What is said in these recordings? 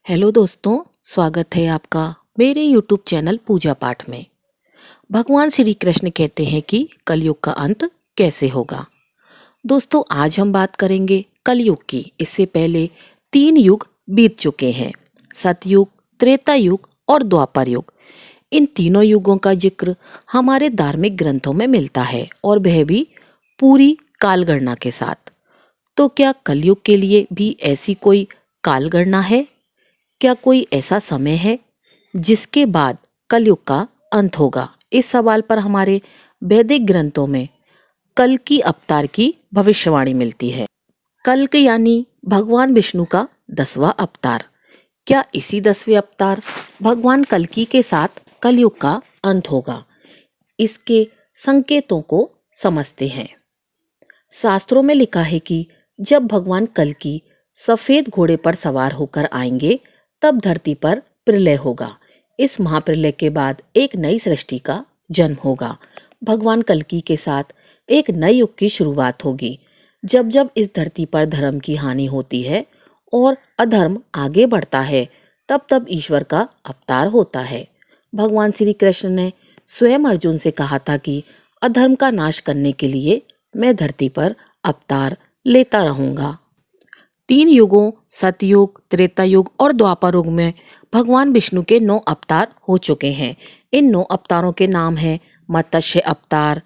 Hello दोस्तों, स्वागत है आपका मेरे YouTube चैनल पूजा पाठ में। भगवान श्री कृष्ण कहते हैं कि कलयुग का अंत कैसे होगा। दोस्तों, आज हम बात करेंगे कलयुग की। इससे पहले 3 युग बीत चुके हैं, सतयुग, त्रेता युग और द्वापर युग। इन तीनों युगों का जिक्र हमारे धार्मिक ग्रंथों में मिलता है और वह भी पूरी कालगणना के साथ। तो क्या कलयुग के लिए भी ऐसी कोई कालगणना है? क्या कोई ऐसा समय है जिसके बाद कलयुग का अंत होगा? इस सवाल पर हमारे वैदिक ग्रंथों में कल्कि अवतार की भविष्यवाणी मिलती है। कल्क यानी भगवान विष्णु का 10वां अवतार। क्या इसी 10वें अवतार भगवान कल्कि के साथ कलयुग का अंत होगा? इसके संकेतों को समझते हैं। शास्त्रों में लिखा है कि जब भगवान कल्कि सफेद घोड़े पर सवार होकर आएंगे तब धरती पर प्रलय होगा। इस महाप्रलय के बाद एक नई सृष्टि का जन्म होगा। भगवान कल्कि के साथ एक नए युग की शुरुआत होगी। जब जब इस धरती पर धर्म की हानि होती है और अधर्म आगे बढ़ता है, तब तब ईश्वर का अवतार होता है। भगवान श्री कृष्ण ने स्वयं अर्जुन से कहा था कि अधर्म का नाश करने के लिए मैं धरती पर अवतार लेता रहूंगा। 3 युगों सतयुग, त्रेता युग और द्वापर युग में भगवान विष्णु के 9 अवतार हो चुके हैं। इन 9 अवतारों के नाम हैं मत्स्य अवतार,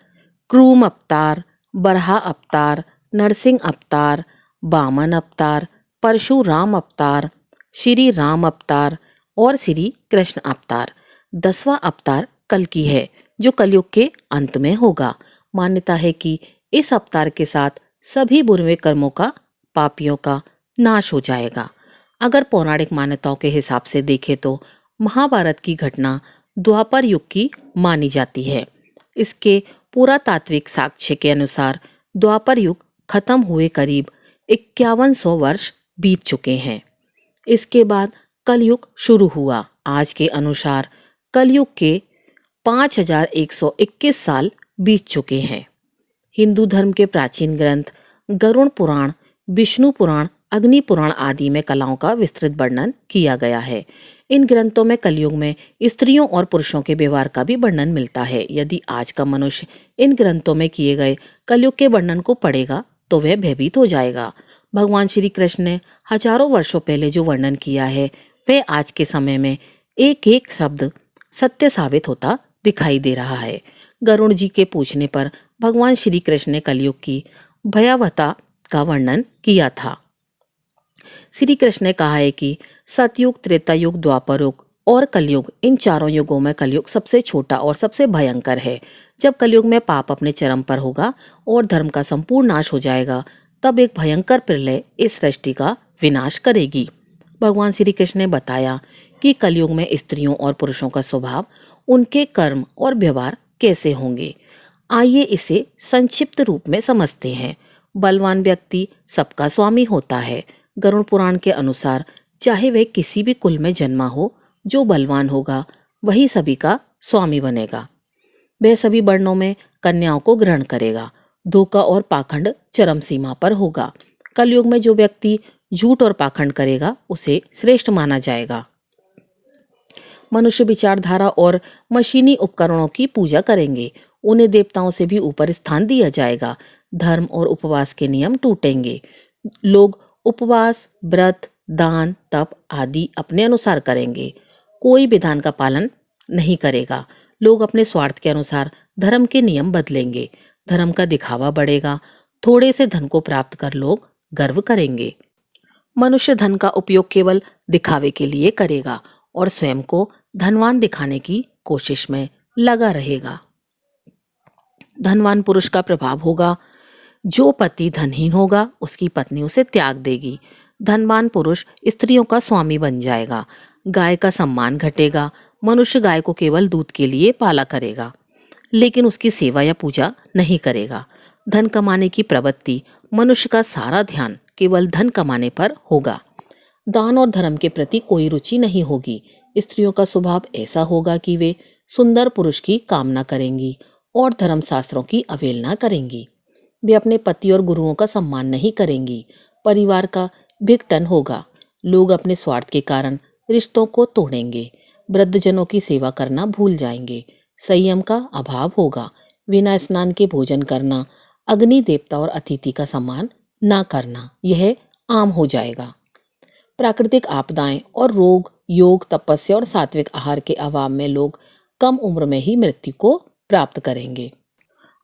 क्रूम अवतार, बराह अवतार, नरसिंह अवतार, वामन अवतार, परशुराम अवतार, श्री राम अवतार और श्री कृष्ण अवतार। 10वां अवतार कल्कि है जो कलयुग के अंत में होगा। मान्यता है कि इस अवतार के साथ सभी बुरे कर्मों का, पापियों का नाश हो जाएगा। अगर पौराणिक मान्यताओं के हिसाब से देखें तो महाभारत की घटना द्वापर युग की मानी जाती है। इसके पुरातात्विक साक्ष्य के अनुसार द्वापर युग खत्म हुए करीब 5100 वर्ष बीत चुके हैं। इसके बाद कलयुग शुरू हुआ। आज के अनुसार कलयुग के 5121 साल बीत चुके हैं। हिंदू धर्म के प्राचीन ग्रंथ गरुड़ पुराण, विष्णु पुराण, अग्नि पुराण आदि में कलाओं का विस्तृत वर्णन किया गया है। इन ग्रंथों में कलयुग में स्त्रियों और पुरुषों के व्यवहार का भी वर्णन मिलता है। यदि आज का मनुष्य इन ग्रंथों में किए गए कलयुग के वर्णन को पढ़ेगा तो वह भयभीत हो जाएगा। भगवान श्री कृष्ण ने हजारों वर्षों पहले जो वर्णन किया है वह आज के समय में एक एक शब्द सत्य साबित होता दिखाई दे रहा है। गरुड़ जी के पूछने पर भगवान श्री कृष्ण ने कलयुग की भयावहता का वर्णन किया था। श्री कृष्ण ने कहा है कि सतयुग, त्रेता युग, द्वापर युग और कलयुग, इन चारों युगों में कलयुग सबसे छोटा और सबसे भयंकर है। जब कलयुग में पाप अपने चरम पर होगा और धर्म का संपूर्ण नाश हो जाएगा, तब एक भयंकर प्रलय इस सृष्टि का विनाश करेगी। भगवान श्री कृष्ण ने बताया कि कलयुग में स्त्रियों और पुरुषों का स्वभाव, उनके कर्म और व्यवहार कैसे होंगे। आइए इसे संक्षिप्त रूप में समझते हैं। बलवान व्यक्ति सबका स्वामी होता है। गरुड़ पुराण के अनुसार चाहे वह किसी भी कुल में जन्मा हो, जो बलवान होगा वही सभी का स्वामी बनेगा। वह सभी वर्णों में कन्याओं को ग्रहण करेगा। धोखा और पाखंड चरम सीमा पर होगा। कलयुग में जो व्यक्ति झूठ और पाखंड करेगा उसे श्रेष्ठ माना जाएगा। मनुष्य विचारधारा और मशीनी उपकरणों की पूजा करेंगे। उन्हें देवताओं से भी ऊपर स्थान दिया जाएगा। धर्म और उपवास के नियम टूटेंगे। लोग उपवास, व्रत, दान, तप आदि अपने अनुसार करेंगे। कोई विधान का पालन नहीं करेगा। लोग अपने स्वार्थ के अनुसार धर्म के नियम बदलेंगे। धर्म का दिखावा बढ़ेगा। थोड़े से धन को प्राप्त कर लोग गर्व करेंगे। मनुष्य धन का उपयोग केवल दिखावे के लिए करेगा और स्वयं को धनवान दिखाने की कोशिश में लगा रहेगा। धनवान पुरुष का प्रभाव होगा। जो पति धनहीन होगा उसकी पत्नी उसे त्याग देगी। धनवान पुरुष स्त्रियों का स्वामी बन जाएगा। गाय का सम्मान घटेगा। मनुष्य गाय को केवल दूध के लिए पाला करेगा, लेकिन उसकी सेवा या पूजा नहीं करेगा। धन कमाने की प्रवृत्ति, मनुष्य का सारा ध्यान केवल धन कमाने पर होगा। दान और धर्म के प्रति कोई रुचि नहीं होगी। स्त्रियों का स्वभाव ऐसा होगा कि वे सुंदर पुरुष की कामना करेंगी और धर्मशास्त्रों की अवहेलना करेंगी। वे अपने पति और गुरुओं का सम्मान नहीं करेंगी। परिवार का विघटन होगा। लोग अपने स्वार्थ के कारण रिश्तों को तोड़ेंगे, वृद्धजनों की सेवा करना भूल जाएंगे, संयम का अभाव होगा, बिना स्नान के भोजन करना, अग्नि देवता और अतिथि का सम्मान ना करना, यह आम हो जाएगा। प्राकृतिक आपदाएं और रोग, योग, तपस्या और सात्विक आहार के अभाव में लोग कम उम्र में ही मृत्यु को प्राप्त करेंगे।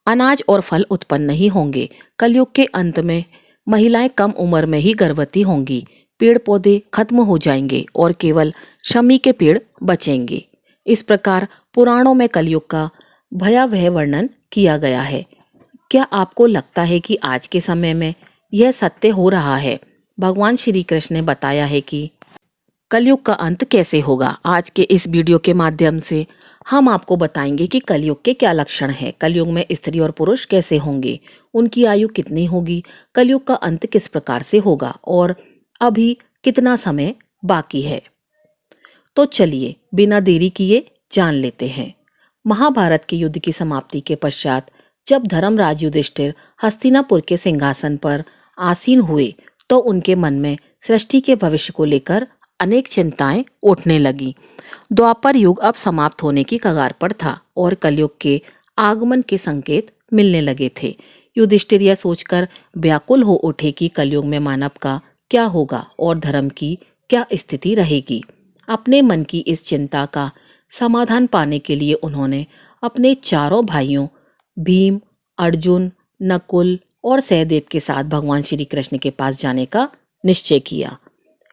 अनाज और फल उत्पन्न नहीं होंगे। कलयुग के अंत में महिलाएं कम उम्र में ही गर्भवती होंगी। पेड़ पौधे खत्म हो जाएंगे और केवल शमी के पेड़ बचेंगे। इस प्रकार पुराणों में कलयुग का भयावह वर्णन किया गया है। क्या आपको लगता है कि आज के समय में यह सत्य हो रहा है? भगवान श्री कृष्ण ने बताया है कि कलयुग का अंत कैसे होगा। आज के इस वीडियो के माध्यम से हम आपको बताएंगे कि कलयुग के क्या लक्षण हैं, कलयुग में स्त्री और पुरुष कैसे होंगे, उनकी आयु कितनी होगी, कलयुग का अंत किस प्रकार से होगा और अभी कितना समय बाकी है। तो चलिए बिना देरी किए जान लेते हैं। महाभारत के युद्ध की समाप्ति के पश्चात जब धर्मराज युधिष्ठिर हस्तिनापुर के सिंहासन पर आसीन हुए तो उनके मन में सृष्टि के भविष्य को लेकर अनेक चिंताएं उठने लगी। द्वापर युग अब समाप्त होने की कगार पर था और कलयुग के आगमन के संकेत मिलने लगे थे। युधिष्ठिर यह सोचकर व्याकुल हो उठे कि कलयुग में मानव का क्या होगा और धर्म की क्या स्थिति रहेगी। अपने मन की इस चिंता का समाधान पाने के लिए उन्होंने अपने चारों भाइयों भीम, अर्जुन, नकुल और सहदेव के साथ भगवान श्री कृष्ण के पास जाने का निश्चय किया।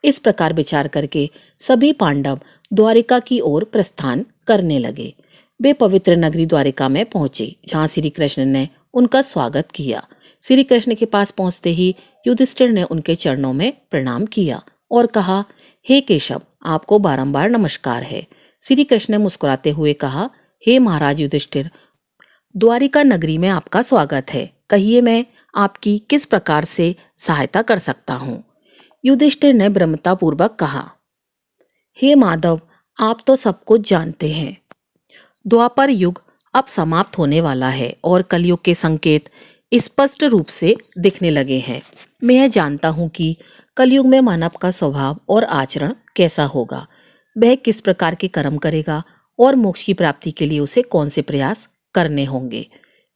इस प्रकार विचार करके सभी पांडव द्वारिका की ओर प्रस्थान करने लगे। वे पवित्र नगरी द्वारिका में पहुंचे, जहां श्री कृष्ण ने उनका स्वागत किया। श्री कृष्ण के पास पहुंचते ही युधिष्ठिर ने उनके चरणों में प्रणाम किया और कहा, हे केशव, आपको बारंबार नमस्कार है। श्री कृष्ण ने मुस्कुराते हुए कहा, हे महाराज युधिष्ठिर, द्वारिका नगरी में आपका स्वागत है। कहिए मैं आपकी किस प्रकार से सहायता कर सकता हूँ। युधिष्ठिर ने विनम्रतापूर्वक कहा, हे माधव, आप तो सब कुछ जानते हैं। द्वापर युग अब समाप्त होने वाला है और कलयुग के संकेत स्पष्ट रूप से दिखने लगे हैं। मैं यह जानता हूँ कि कलयुग में मानव का स्वभाव और आचरण कैसा होगा, वह किस प्रकार के कर्म करेगा और मोक्ष की प्राप्ति के लिए उसे कौन से प्रयास करने होंगे।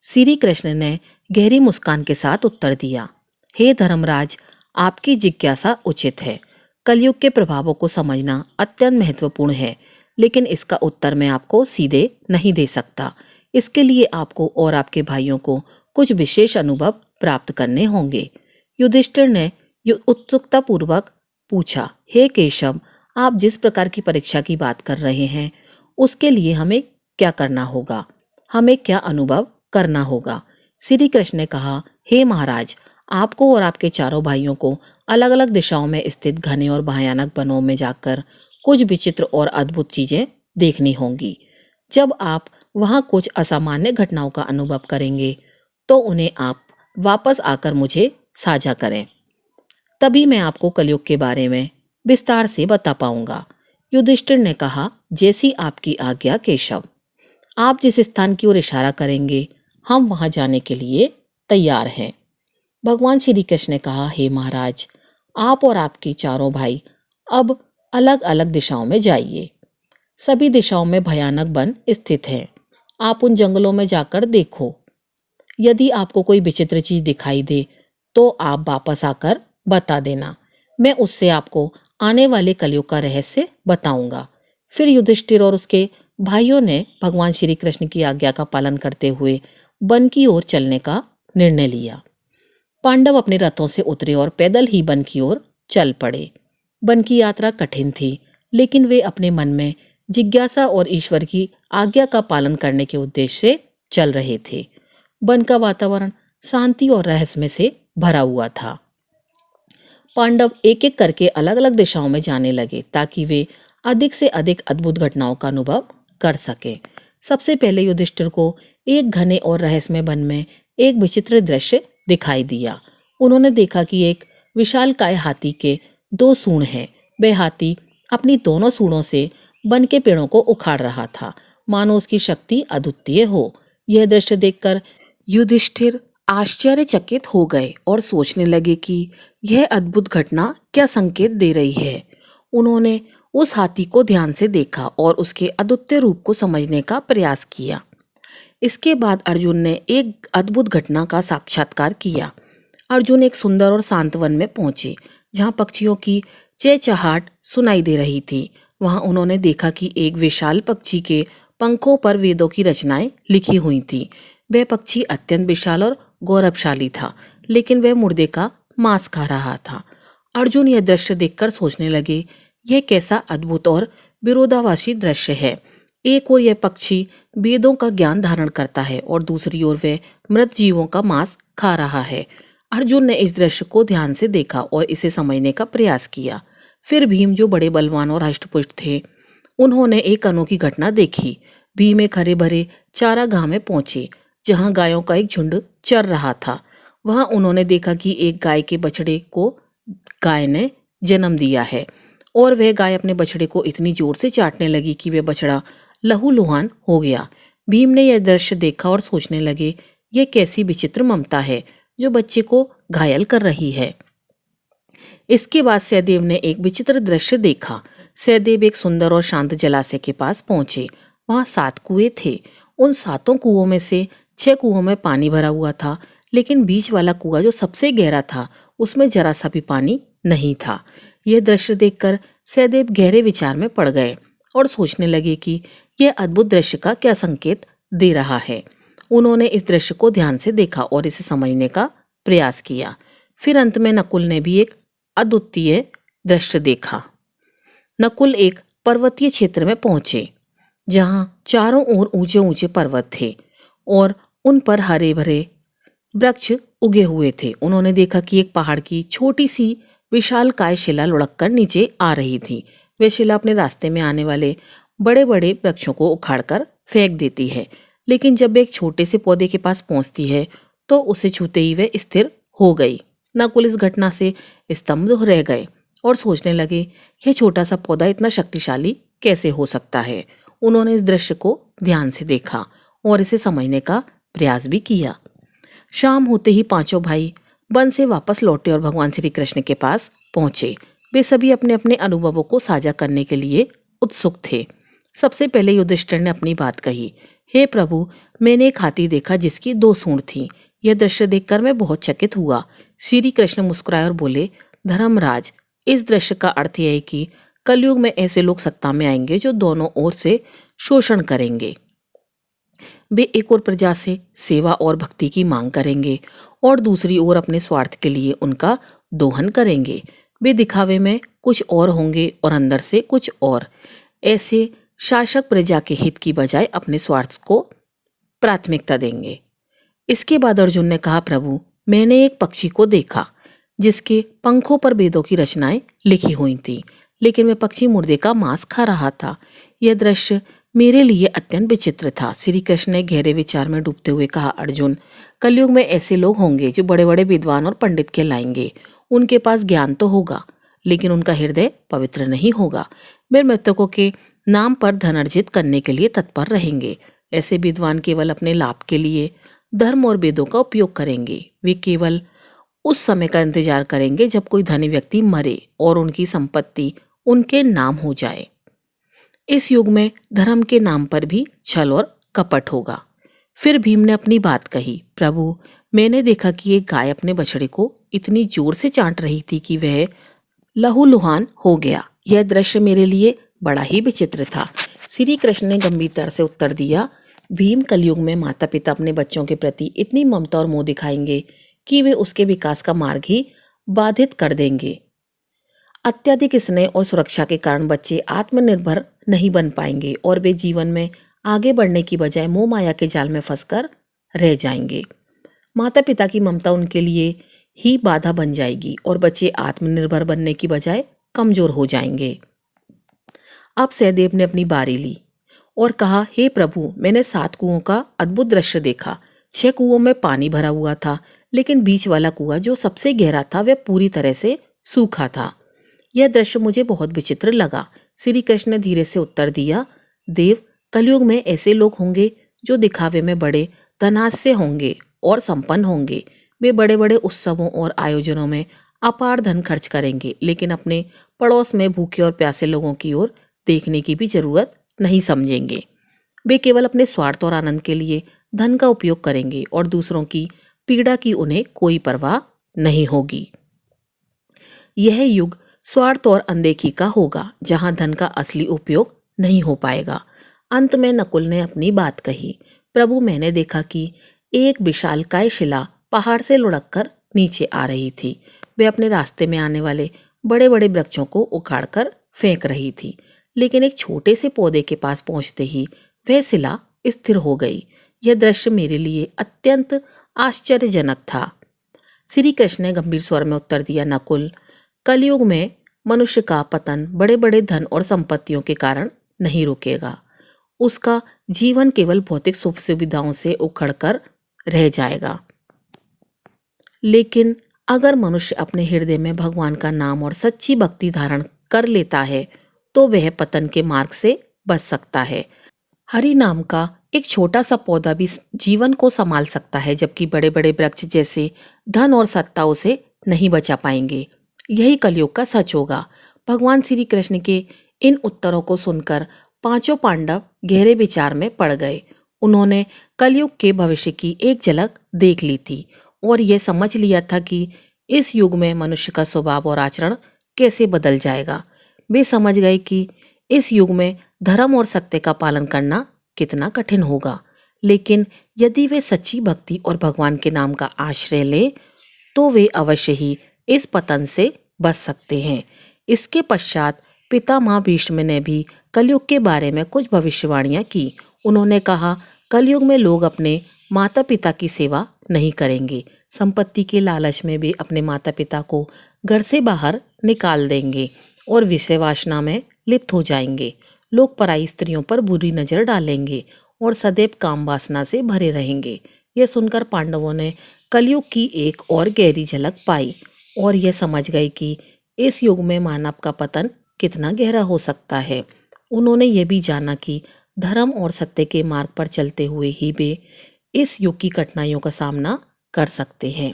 श्री कृष्ण ने गहरी मुस्कान के साथ उत्तर दिया, हे धर्मराज, आपकी जिज्ञासा उचित है। कलयुग के प्रभावों को समझना अत्यंत महत्वपूर्ण है, लेकिन इसका उत्तर मैं आपको सीधे नहीं दे सकता। इसके लिए आपको और आपके भाइयों को कुछ विशेष अनुभव प्राप्त करने होंगे। युधिष्ठिर ने उत्सुकता पूर्वक पूछा, हे केशव, आप जिस प्रकार की परीक्षा की बात कर रहे हैं उसके लिए हमें क्या करना होगा, हमें क्या अनुभव करना होगा। श्री कृष्ण ने कहा, हे महाराज, आपको और आपके चारों भाइयों को अलग अलग दिशाओं में स्थित घने और भयानक वनों में जाकर कुछ विचित्र और अद्भुत चीजें देखनी होंगी। जब आप वहां कुछ असामान्य घटनाओं का अनुभव करेंगे तो उन्हें आप वापस आकर मुझे साझा करें, तभी मैं आपको कलयुग के बारे में विस्तार से बता पाऊंगा। युधिष्ठिर ने कहा, जैसी आपकी आज्ञा केशव। आप जिस स्थान की ओर इशारा करेंगे हम वहां जाने के लिए तैयार हैं। भगवान श्री कृष्ण ने कहा, हे महाराज, आप और आपके चारों भाई अब अलग अलग दिशाओं में जाइए। सभी दिशाओं में भयानक वन स्थित हैं। आप उन जंगलों में जाकर देखो। यदि आपको कोई विचित्र चीज दिखाई दे तो आप वापस आकर बता देना। मैं उससे आपको आने वाले कलयुग का रहस्य बताऊंगा। फिर युधिष्ठिर और उसके भाइयों ने भगवान श्री कृष्ण की आज्ञा का पालन करते हुए वन की ओर चलने का निर्णय लिया। पांडव अपने रथों से उतरे और पैदल ही वन की ओर चल पड़े। वन की यात्रा कठिन थी, लेकिन वे अपने मन में जिज्ञासा और ईश्वर की आज्ञा का पालन करने के उद्देश्य से चल रहे थे। वन का वातावरण शांति और रहस्य से भरा हुआ था। पांडव एक एक करके अलग अलग दिशाओं में जाने लगे ताकि वे अधिक से अधिक अद्भुत घटनाओं का अनुभव कर सके। सबसे पहले युधिष्ठिर को एक घने और रहस्यमय वन में एक विचित्र दृश्य दिखाई दिया। उन्होंने देखा कि एक विशालकाय हाथी के दो सूंड हैं। वह हाथी अपनी दोनों सूंडों से वन के पेड़ों को उखाड़ रहा था, मानो उसकी शक्ति अद्वितीय हो। यह दृश्य देखकर युधिष्ठिर आश्चर्यचकित हो गए और सोचने लगे कि यह अद्भुत घटना क्या संकेत दे रही है। उन्होंने उस हाथी को ध्यान से देखा और उसके अद्वितीय रूप को समझने का प्रयास किया। इसके बाद अर्जुन ने एक अद्भुत घटना का साक्षात्कार किया। अर्जुन एक सुंदर और शांत वन में पहुंचे जहां पक्षियों की चहचहाट सुनाई दे रही थी। वहां उन्होंने देखा कि एक विशाल पक्षी के पंखों पर वेदों की रचनाएं लिखी हुई थी। वह पक्षी अत्यंत विशाल और गौरवशाली था, लेकिन वह मुर्दे का मांस खा रहा था। अर्जुन यह दृश्य देखकर सोचने लगे, यह कैसा अद्भुत और विरोधाभासी दृश्य है। एक ओर यह पक्षी वेदों का ज्ञान धारण करता है और दूसरी ओर वह मृत जीवों का मांस खा रहा है। अर्जुन ने इस दृश्य को ध्यान से देखा और इसे समझने का प्रयास किया। फिर भीम, जो बड़े बलवान और हष्टपुष्ट थे, उन्होंने एक अनोखी घटना देखी। भीम एक हरे भरे चारागाह में पहुंचे जहां गायों का एक झुंड चर रहा था। वहां उन्होंने देखा कि एक गाय के बछड़े को गाय ने जन्म दिया है और वह गाय अपने बछड़े को इतनी जोर से चाटने लगी कि वह बछड़ा लहूलुहान हो गया। भीम ने यह दृश्य देखा और सोचने लगे, यह कैसी विचित्र ममता है जो बच्चे को घायल कर रही है। इसके बाद सहदेव ने एक विचित्र दृश्य देखा। सहदेव एक सुंदर और शांत जलाशय के पास पहुंचे। वहां 7 कुएं थे। उन 7 कुओं में से 6 कुओं में पानी भरा हुआ था, लेकिन बीच वाला कुआं जो सबसे गहरा था उसमें जरा सा भी पानी नहीं था। यह दृश्य देखकर सहदेव गहरे विचार में पड़ गए और सोचने लगे कि यह अद्भुत दृश्य का क्या संकेत दे रहा है। उन्होंने इस दृश्य को ध्यान से देखा और इसे समझने का प्रयास किया। फिर अंत में नकुल ने भी एक अद्वितीय दृश्य देखा। नकुल एक पर्वतीय क्षेत्र में पहुंचे जहां चारों ओर ऊंचे ऊंचे पर्वत थे और उन पर हरे भरे वृक्ष उगे हुए थे। उन्होंने देखा कि एक पहाड़ की छोटी सी विशालकाय शिला लुढ़ककर नीचे आ रही थी। वह शिला अपने रास्ते में आने वाले बड़े बड़े वृक्षों को उखाड़कर फेंक देती है, लेकिन जब एक छोटे से पौधे के पास पहुंचती है तो उसे छूते ही वह स्थिर हो गई। नकुल इस घटना से स्तब्ध रह गए और सोचने लगे, यह छोटा सा पौधा इतना शक्तिशाली कैसे हो सकता है। उन्होंने इस दृश्य को ध्यान से देखा और इसे समझने का प्रयास भी किया। शाम होते ही पांचों भाई वन से वापस लौटे और भगवान श्री कृष्ण के पास पहुंचे। वे सभी अपने अपने अनुभवों को साझा करने के लिए उत्सुक थे। सबसे पहले युधिष्ठिर ने अपनी बात कही, हे प्रभु, मैंने एक हाथी देखा जिसकी 2 सूंड थी। यह दृश्य देखकर मैं बहुत चकित हुआ। श्री कृष्ण मुस्कुराए और बोले, धर्मराज, इस दृश्य का अर्थ यह है कि कलयुग में ऐसे लोग सत्ता में आएंगे जो दोनों ओर से शोषण करेंगे। वे एक ओर प्रजा से सेवा और भक्ति की मांग करेंगे और दूसरी ओर अपने स्वार्थ के लिए उनका दोहन करेंगे। वे दिखावे में कुछ और होंगे और अंदर से कुछ और। ऐसे शासक प्रजा के हित की बजाय अपने स्वार्थ को प्राथमिकता देंगे। इसके बाद अर्जुन ने कहा, प्रभु, मैंने एक पक्षी को देखा जिसके पंखों पर वेदों की रचनाएं लिखी हुई थी, लेकिन वह पक्षी मुर्दे का मांस खा रहा था। यह दृश्य मेरे लिए अत्यंत विचित्र था। श्री कृष्ण ने गहरे विचार में डूबते हुए कहा, अर्जुन, कलयुग में ऐसे लोग होंगे जो बड़े बड़े विद्वान और पंडित कहलाएंगे। उनके पास ज्ञान तो होगा, लेकिन उनका हृदय पवित्र नहीं होगा। वे मृतकों के नाम पर धन अर्जित करने के लिए तत्पर रहेंगे। ऐसे विद्वान केवल अपने लाभ के लिए धर्म और वेदों का उपयोग करेंगे। वे केवल उस समय का इंतजार करेंगे जब कोई धनी व्यक्ति मरे और उनकी संपत्ति उनके नाम हो जाए। इस युग में धर्म के नाम पर भी छल और कपट होगा। फिर भीम ने अपनी बात कही, प्रभु, मैंने देखा कि एक गाय अपने बछड़े को इतनी जोर से चाट रही थी कि वह लहूलुहान हो गया। यह दृश्य मेरे लिए बड़ा ही विचित्र था। श्री कृष्ण ने गंभीरता से उत्तर दिया, भीम, कलयुग में माता पिता अपने बच्चों के प्रति इतनी ममता और मोह दिखाएंगे कि वे उसके विकास का मार्ग ही बाधित कर देंगे। अत्यधिक स्नेह और सुरक्षा के कारण बच्चे आत्मनिर्भर नहीं बन पाएंगे और वे जीवन में आगे बढ़ने की बजाय मोह माया के जाल में फंसकर रह जाएंगे। माता पिता की ममता उनके लिए ही बाधा बन जाएगी और बच्चे आत्मनिर्भर बनने की बजाय कमजोर हो जाएंगे। अब सहदेव ने अपनी बारी ली और कहा, हे प्रभु, मैंने 7 कुओं का अद्भुत दृश्य देखा। 6 कुओं में पानी भरा हुआ था, लेकिन बीच वाला कुआं जो सबसे गहरा था वह पूरी तरह से सूखा था। यह दृश्य मुझे बहुत विचित्र लगा। श्री कृष्ण ने धीरे से उत्तर दिया, देव, कलयुग में ऐसे लोग होंगे जो दिखावे में बड़े धनाढ्य से होंगे और संपन्न होंगे। वे बड़े बड़े उत्सवों और आयोजनों में अपार धन खर्च करेंगे, लेकिन अपने पड़ोस में भूखे और प्यासे लोगों की ओर देखने की भी जरूरत नहीं समझेंगे। वे केवल अपने स्वार्थ और आनंद के लिए धन का उपयोग करेंगे और दूसरों की पीड़ा की उन्हें कोई परवाह नहीं होगी। यह युग स्वार्थ और अनदेखी का होगा, जहां धन का असली उपयोग नहीं हो पाएगा। अंत में नकुल ने अपनी बात कही, प्रभु, मैंने देखा कि एक विशालकाय शिला पहाड़ से लुढ़ककर नीचे आ रही थी। वे अपने रास्ते में आने वाले बड़े बड़े वृक्षों को उखाड़कर फेंक रही थी, लेकिन एक छोटे से पौधे के पास पहुंचते ही वह शिला स्थिर हो गई। यह दृश्य मेरे लिए अत्यंत आश्चर्यजनक था। श्री कृष्ण ने गंभीर स्वर में उत्तर दिया, नकुल, कलयुग में मनुष्य का पतन बड़े बड़े धन और संपत्तियों के कारण नहीं रुकेगा। उसका जीवन केवल भौतिक सुख सुविधाओं से उखड़कर रह जाएगा। लेकिन अगर मनुष्य अपने हृदय में भगवान का नाम और सच्ची भक्ति धारण कर लेता है तो वह पतन के मार्ग से बच सकता है। हरि नाम का एक छोटा सा पौधा भी जीवन को संभाल सकता है, जबकि बड़े बड़े वृक्ष जैसे धन और सत्ता उसे नहीं बचा पाएंगे। यही कलयुग का सच होगा। भगवान श्री कृष्ण के इन उत्तरों को सुनकर पांचों पांडव गहरे विचार में पड़ गए। उन्होंने कलयुग के भविष्य की एक झलक देख ली थी और यह समझ लिया था कि इस युग में मनुष्य का स्वभाव और आचरण कैसे बदल जाएगा। वे समझ गए कि इस युग में धर्म और सत्य का पालन करना कितना कठिन होगा, लेकिन यदि वे सच्ची भक्ति और भगवान के नाम का आश्रय लें तो वे अवश्य ही इस पतन से बच सकते हैं। इसके पश्चात पितामह भीष्म ने भी कलयुग के बारे में कुछ भविष्यवाणियां की। उन्होंने कहा, कलयुग में लोग अपने माता पिता की सेवा नहीं करेंगे। संपत्ति के लालच में भी अपने माता पिता को घर से बाहर निकाल देंगे और विषय वासना में लिप्त हो जाएंगे। लोग पराई स्त्रियों पर बुरी नजर डालेंगे और सदैव काम वासना से भरे रहेंगे। यह सुनकर पांडवों ने कलयुग की एक और गहरी झलक पाई और यह समझ गए कि इस युग में मानव का पतन कितना गहरा हो सकता है। उन्होंने यह भी जाना कि धर्म और सत्य के मार्ग पर चलते हुए ही वे इस युग की कठिनाइयों का सामना कर सकते हैं।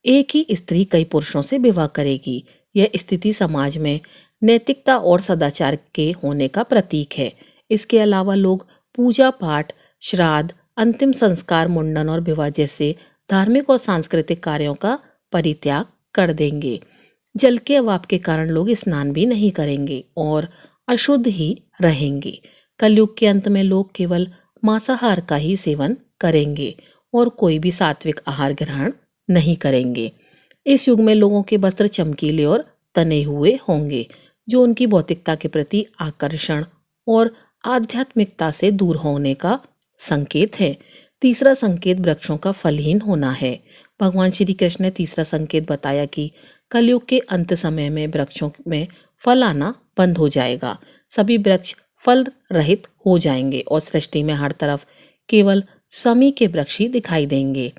एक ही स्त्री कई पुरुषों से विवाह करेगी। यह स्थिति समाज में नैतिकता और सदाचार के होने का प्रतीक है। इसके अलावा लोग पूजा पाठ, श्राद्ध, अंतिम संस्कार, मुंडन और विवाह जैसे धार्मिक और सांस्कृतिक कार्यों का परित्याग कर देंगे। जल के अभाव के कारण लोग स्नान भी नहीं करेंगे और अशुद्ध ही रहेंगे। कलयुग के अंत में लोग केवल मांसाहार का ही सेवन करेंगे और कोई भी सात्विक आहार ग्रहण नहीं करेंगे। इस युग में लोगों के वस्त्र चमकीले और तने हुए होंगे, जो उनकी भौतिकता के प्रति आकर्षण और आध्यात्मिकता से दूर होने का संकेत है। तीसरा संकेत वृक्षों का फलहीन होना है। भगवान श्री कृष्ण ने तीसरा संकेत बताया कि कलयुग के अंत समय में वृक्षों में फल आना बंद हो जाएगा। सभी वृक्ष फल रहित हो जाएंगे और सृष्टि में हर तरफ केवल समी के वृक्ष ही दिखाई देंगे।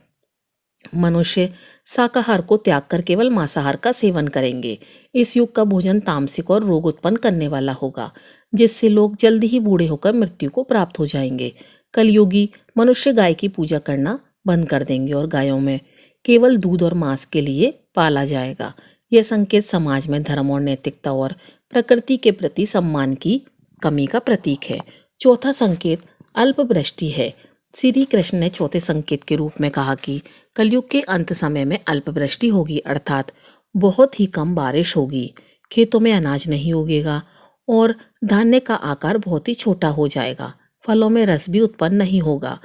मनुष्य शाकाहार को त्याग कर केवल मांसाहार का सेवन करेंगे। इस युग का भोजन तामसिक और रोग उत्पन्न करने वाला होगा, जिससे लोग जल्दी ही बूढ़े होकर मृत्यु को प्राप्त हो जाएंगे। कलयुगी मनुष्य गाय की पूजा करना बंद कर देंगे और गायों में केवल दूध और मांस के लिए पाला जाएगा। यह संकेत समाज में धर्म और नैतिकता और प्रकृति के प्रति सम्मान की कमी का प्रतीक है। चौथा संकेत अल्पवृष्टि है। श्री कृष्ण ने चौथे संकेत के रूप में कहा कि कलयुग के अंत समय में अल्पवृष्टि होगी, अर्थात बहुत ही कम बारिश होगी। खेतों में अनाज नहीं उगेगा और धान्य का आकार बहुत ही छोटा हो जाएगा। फलों में रस भी उत्पन्न नहीं होगा।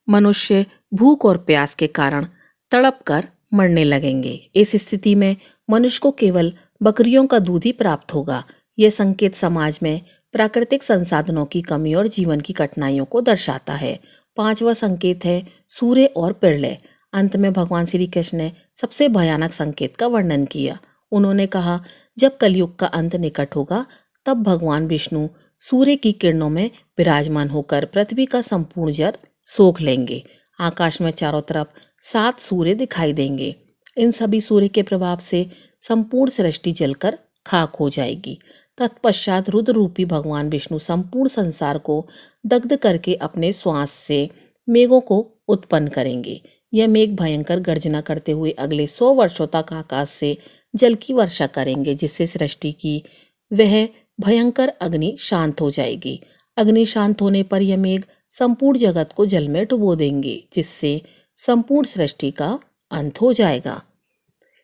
मनुष्य भूख और प्यास के कारण तड़प कर मरने लगेंगे। इस स्थिति में मनुष्य को केवल बकरियों का दूध ही प्राप्त होगा। यह संकेत समाज में प्राकृतिक संसाधनों की कमी और जीवन की कठिनाइयों को दर्शाता है। पांचवा संकेत है सूर्य और प्रलय। अंत में भगवान श्री कृष्ण ने सबसे भयानक संकेत का वर्णन किया। उन्होंने कहा, जब कलयुग का अंत निकट होगा तब भगवान विष्णु सूर्य की किरणों में विराजमान होकर पृथ्वी का संपूर्ण जल सोख लेंगे। आकाश में चारों तरफ 7 सूर्य दिखाई देंगे। इन सभी सूर्य के प्रभाव से संपूर्ण सृष्टि जलकर खाक हो जाएगी। तत्पश्चात रुद्र रूपी भगवान विष्णु संपूर्ण संसार को दग्ध करके अपने श्वास से मेघों को उत्पन्न करेंगे। यह मेघ भयंकर गर्जना करते हुए अगले 100 वर्षों तक आकाश से जल की वर्षा करेंगे, जिससे सृष्टि की वह भयंकर अग्नि शांत हो जाएगी। अग्नि शांत होने पर यह मेघ संपूर्ण जगत को जल में डुबो देंगे, जिससे संपूर्ण सृष्टि का अंत हो जाएगा।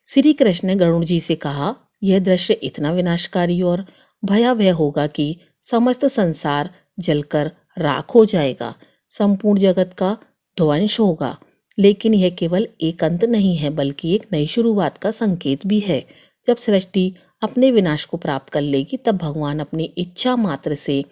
श्री कृष्ण ने गरुड़ जी से कहा, यह दृश्य इतना विनाशकारी और भयावह होगा कि समस्त संसार जलकर राख हो जाएगा, संपूर्ण जगत का ध्वंस होगा। लेकिन यह केवल एक अंत नहीं है, बल्कि एक नई शुरुआत का संकेत भी है। जब सृष्टि अपने विनाश को प्राप्त कर लेगी, तब भगवान अपनी इच्छा मात्र से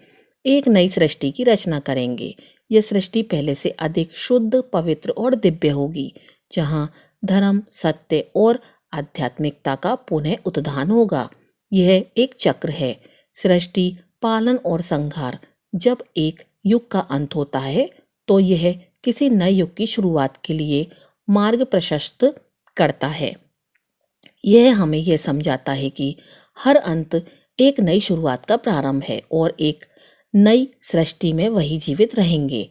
एक नई सृष्टि की रचना करेंगे। यह सृष्टि पहले से अधिक शुद्ध, पवित्र और दिव्य होगी, जहाँ धर्म, सत्य और आध्यात्मिकता का पुनः उत्थान होगा। यह एक चक्र है, सृष्टि, पालन और संहार। जब एक युग का अंत होता है, तो यह किसी नए युग की शुरुआत के लिए मार्ग प्रशस्त करता है। यह हमें यह समझाता है कि हर अंत एक नई शुरुआत का प्रारंभ है और एक नई सृष्टि में वही जीवित रहेंगे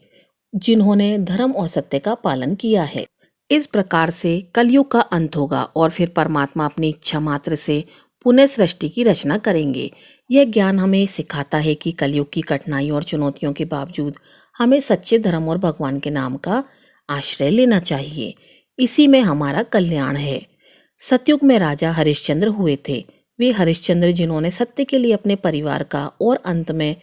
जिन्होंने धर्म और सत्य का पालन किया है। इस प्रकार से कलयुग का अंत होगा और फिर परमात्मा अपनी इच्छा मात्र से पुनः सृष्टि की रचना करेंगे। यह ज्ञान हमें सिखाता है कि कलयुग की कठिनाइयों और चुनौतियों के बावजूद हमें सच्चे धर्म और भगवान के नाम का आश्रय लेना चाहिए। इसी में हमारा कल्याण है। सतयुग में राजा हरिश्चंद्र हुए थे। वे हरिश्चंद्र जिन्होंने सत्य के लिए अपने परिवार का और अंत में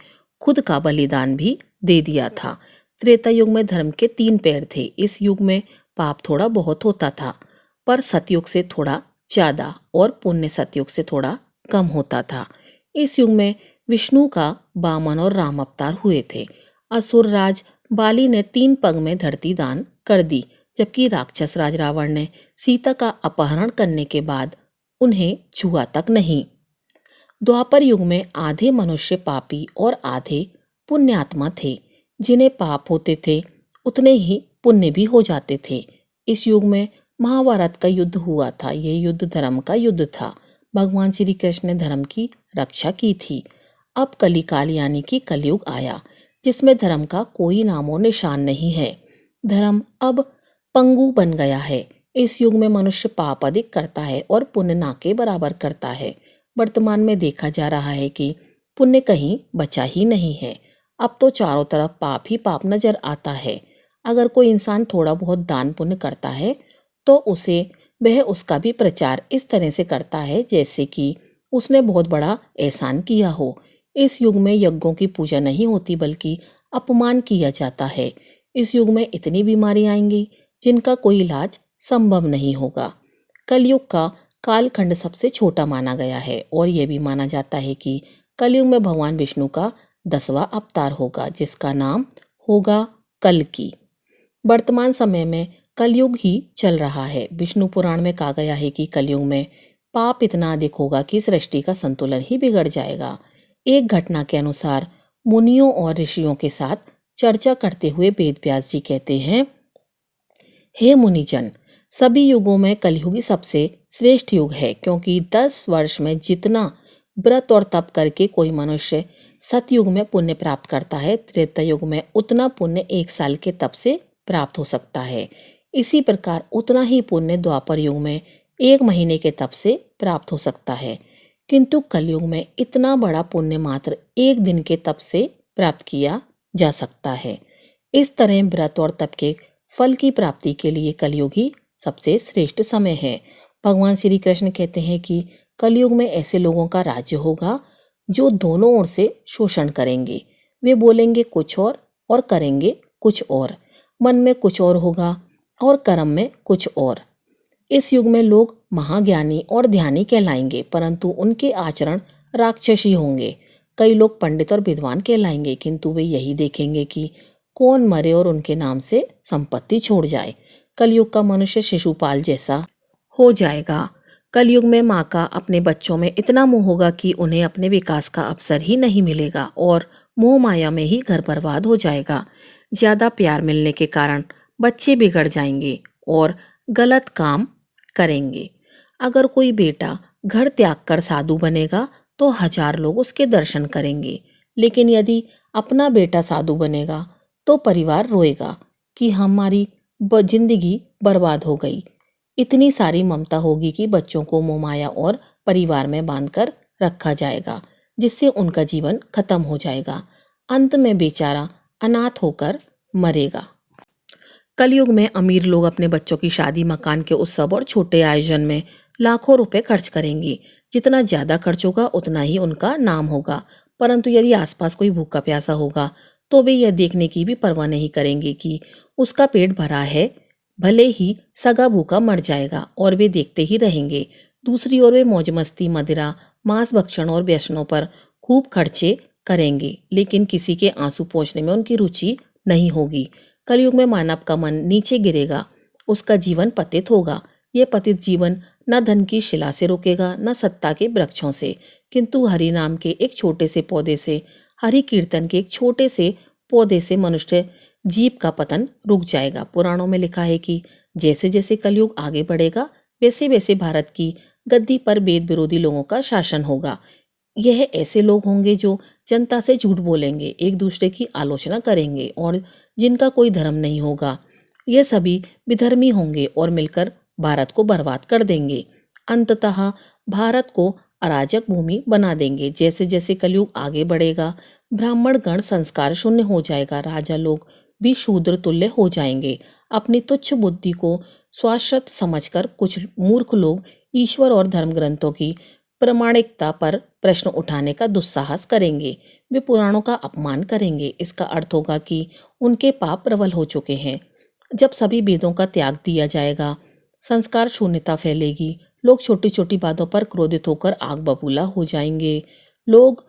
खुद का बलिदान भी दे दिया था। त्रेता युग में धर्म के 3 पैर थे। इस युग में पाप थोड़ा बहुत होता था, पर सतयुग से थोड़ा ज्यादा और पुण्य सतयुग से थोड़ा कम होता था। इस युग में विष्णु का वामन और राम अवतार हुए थे। असुर राज बाली ने 3 पग में धरती दान कर दी, जबकि राक्षस राज रावण ने सीता का अपहरण करने के बाद उन्हें छुआ तक नहीं। द्वापर युग में आधे मनुष्य पापी और आधे पुण्यात्मा थे। जिन्हें पाप होते थे, उतने ही पुण्य भी हो जाते थे। इस युग में महाभारत का युद्ध हुआ था। यह युद्ध धर्म का युद्ध था। भगवान श्री कृष्ण ने धर्म की रक्षा की थी। अब कलिकाल यानी कि कलयुग आया, जिसमें धर्म का कोई नामो निशान नहीं है। धर्म अब पंगु बन गया है। इस युग में मनुष्य पाप अधिक करता है और पुण्य ना के बराबर करता है। वर्तमान में देखा जा रहा है कि पुण्य कहीं बचा ही नहीं है। अब तो चारों तरफ पाप ही पाप नजर आता है। अगर कोई इंसान थोड़ा बहुत दान पुण्य करता है, तो वह उसका भी प्रचार इस तरह से करता है जैसे कि उसने बहुत बड़ा एहसान किया हो। इस युग में यज्ञों की पूजा नहीं होती, बल्कि अपमान किया जाता है। इस युग में इतनी बीमारी आएंगी जिनका कोई इलाज संभव नहीं होगा। कलयुग का कालखंड सबसे छोटा माना गया है और यह भी माना जाता है कि कलयुग में भगवान विष्णु का 10वां अवतार होगा, जिसका नाम होगा कल्कि। वर्तमान समय में कलयुग ही चल रहा है। विष्णु पुराण में कहा गया है कि कलयुग में पाप इतना अधिक होगा कि सृष्टि का संतुलन ही बिगड़ जाएगा। एक घटना के अनुसार मुनियों और ऋषियों के साथ चर्चा करते हुए वेद व्यास जी कहते हैं, हे मुनिजन, सभी युगों में कलयुग ही सबसे श्रेष्ठ युग है, क्योंकि 10 वर्ष में जितना व्रत और तप करके कोई मनुष्य सतयुग में पुण्य प्राप्त करता है, त्रेता युग में उतना पुण्य 1 साल के तप से प्राप्त हो सकता है। इसी प्रकार उतना ही पुण्य द्वापर युग में 1 महीने के तप से प्राप्त हो सकता है। किंतु कलयुग में इतना बड़ा पुण्य मात्र 1 दिन के तप से प्राप्त किया जा सकता है। इस तरह व्रत और तप के फल की प्राप्ति के लिए कलयुग ही सबसे श्रेष्ठ समय है। भगवान श्री कृष्ण कहते हैं कि कलयुग में ऐसे लोगों का राज्य होगा जो दोनों ओर से शोषण करेंगे। वे बोलेंगे कुछ और करेंगे कुछ और। मन में कुछ और होगा और कर्म में कुछ और। इस युग में लोग महाज्ञानी और ध्यानी कहलाएंगे, परंतु उनके आचरण राक्षसी होंगे। कई लोग पंडित और विद्वान कहलाएंगे, किंतु वे यही देखेंगे कि कौन मरे और उनके नाम से संपत्ति छोड़ जाए। कलयुग का मनुष्य शिशुपाल जैसा हो जाएगा। कलयुग में माँ का अपने बच्चों में इतना मोह होगा कि उन्हें अपने विकास का अवसर ही नहीं मिलेगा और मोह माया में ही घर बर्बाद हो जाएगा। ज्यादा प्यार मिलने के कारण बच्चे बिगड़ जाएंगे और गलत काम करेंगे। अगर कोई बेटा घर त्याग कर साधु बनेगा तो 1000 लोग उसके दर्शन करेंगे, लेकिन यदि अपना बेटा साधु बनेगा तो परिवार रोएगा कि हमारी जिंदगी बर्बाद हो गई। इतनी सारी ममता होगी कि बच्चों को मोहमाया और परिवार में बांधकर रखा जाएगा, जिससे उनका जीवन खत्म हो जाएगा। अंत में बेचारा अनाथ होकर मरेगा। कलयुग में अमीर लोग अपने बच्चों की शादी, मकान के उत्सव और छोटे आयोजन में लाखों रुपए खर्च करेंगे। जितना ज्यादा खर्च होगा उतना ही उनका नाम होगा। परंतु यदि आसपास कोई भूखा प्यासा होगा तो वे यह देखने की भी परवाह नहीं करेंगे कि उसका पेट भरा है, भले ही सगा भूखा मर जाएगा, और वे देखते ही रहेंगे। दूसरी ओर वे मौज मस्ती, मदिरा, मांस भक्षण और व्यसनों पर खूब खर्चे करेंगे, लेकिन किसी के आंसू पोंछने में उनकी रुचि नहीं होगी। कलयुग में मानव का मन नीचे गिरेगा, उसका जीवन पतित होगा। यह पतित जीवन न धन की शिला से रुकेगा, न सत्ता के वृक्षों से, किंतु हरि नाम के एक छोटे से पौधे से, हरि कीर्तन के एक छोटे से पौधे से मनुष्य जीव का पतन रुक जाएगा। पुराणों में लिखा है कि जैसे जैसे कलयुग आगे बढ़ेगा वैसे वैसे भारत की गद्दी पर वेद विरोधी लोगों का शासन होगा। यह ऐसे लोग होंगे जो जनता से झूठ बोलेंगे, एक दूसरे की आलोचना करेंगे और जिनका कोई धर्म नहीं होगा। यह सभी विधर्मी होंगे और मिलकर भारत को बर्बाद कर देंगे। अंततः भारत को अराजक भूमि बना देंगे। जैसे जैसे कलयुग आगे बढ़ेगा ब्राह्मण गण संस्कार शून्य हो जाएगा, राजा लोग भी शूद्र तुल्य हो जाएंगे। अपनी तुच्छ बुद्धि को शाश्वत समझकर कुछ मूर्ख लोग ईश्वर और धर्म ग्रंथों की प्रामाणिकता पर प्रश्न उठाने का दुस्साहस करेंगे। वे पुराणों का अपमान करेंगे। इसका अर्थ होगा कि उनके पाप प्रबल हो चुके हैं। जब सभी वेदों का त्याग दिया जाएगा, संस्कार शून्यता फैलेगी। लोग छोटी छोटी बातों पर क्रोधित होकर आग बबूला हो जाएंगे। लोग